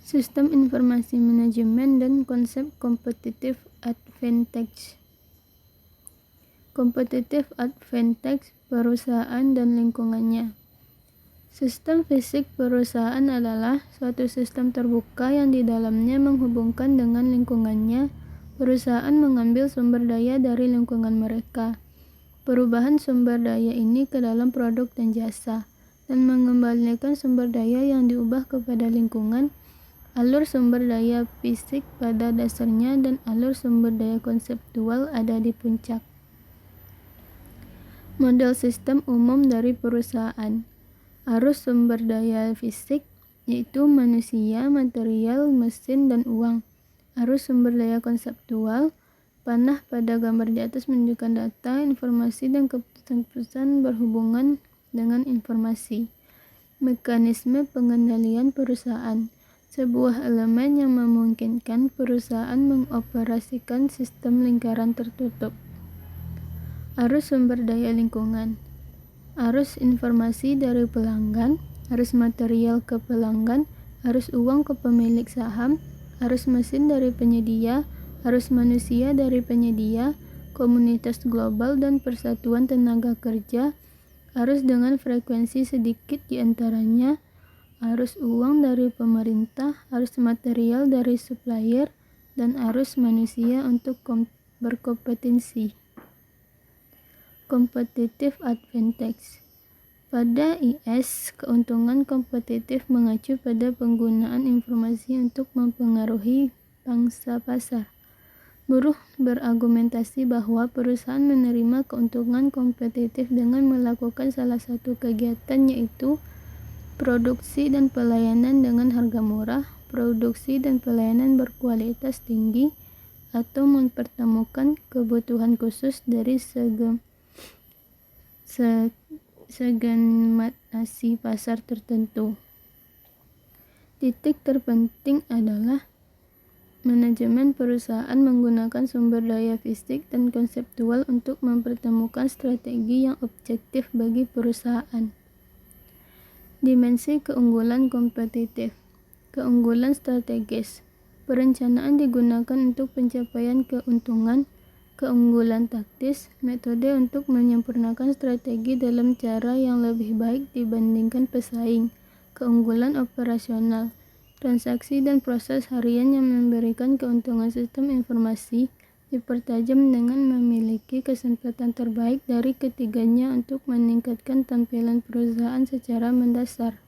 Sistem informasi manajemen dan konsep competitive advantage. Competitive advantage perusahaan dan lingkungannya. Sistem fisik perusahaan adalah suatu sistem terbuka yang di dalamnya menghubungkan dengan lingkungannya. Perusahaan mengambil sumber daya dari lingkungan mereka. Perubahan sumber daya ini ke dalam produk dan jasa, dan mengembalikan sumber daya yang diubah kepada lingkungan. Alur sumber daya fisik pada dasarnya dan alur sumber daya konseptual ada di puncak. Model sistem umum dari perusahaan. Arus sumber daya fisik, yaitu manusia, material, mesin, dan uang. Arus sumber daya konseptual, panah pada gambar di atas menunjukkan data, informasi, dan keputusan-keputusan berhubungan dengan informasi. Mekanisme pengendalian perusahaan, sebuah elemen yang memungkinkan perusahaan mengoperasikan sistem lingkaran tertutup. Arus sumber daya lingkungan, arus informasi dari pelanggan, arus material ke pelanggan, arus uang ke pemilik saham, arus mesin dari penyedia, arus manusia dari penyedia, komunitas global dan persatuan tenaga kerja, arus dengan frekuensi sedikit diantaranya, arus uang dari pemerintah, arus material dari supplier, dan arus manusia untuk berkompetensi. Competitive advantage. Pada IS, keuntungan kompetitif mengacu pada penggunaan informasi untuk mempengaruhi pangsa pasar. Buruh berargumentasi bahwa perusahaan menerima keuntungan kompetitif dengan melakukan salah satu kegiatan, yaitu produksi dan pelayanan dengan harga murah, produksi dan pelayanan berkualitas tinggi, atau mempertemukan kebutuhan khusus dari segmentasi pasar tertentu. Titik terpenting adalah manajemen perusahaan menggunakan sumber daya fisik dan konseptual untuk mempertemukan strategi yang objektif bagi perusahaan. Dimensi keunggulan kompetitif. Keunggulan strategis. Perencanaan digunakan untuk pencapaian keuntungan. Keunggulan taktis, metode untuk menyempurnakan strategi dalam cara yang lebih baik dibandingkan pesaing. Keunggulan operasional, transaksi dan proses harian yang memberikan keuntungan sistem informasi dipertajam dengan memiliki kesempatan terbaik dari ketiganya untuk meningkatkan tampilan perusahaan secara mendasar.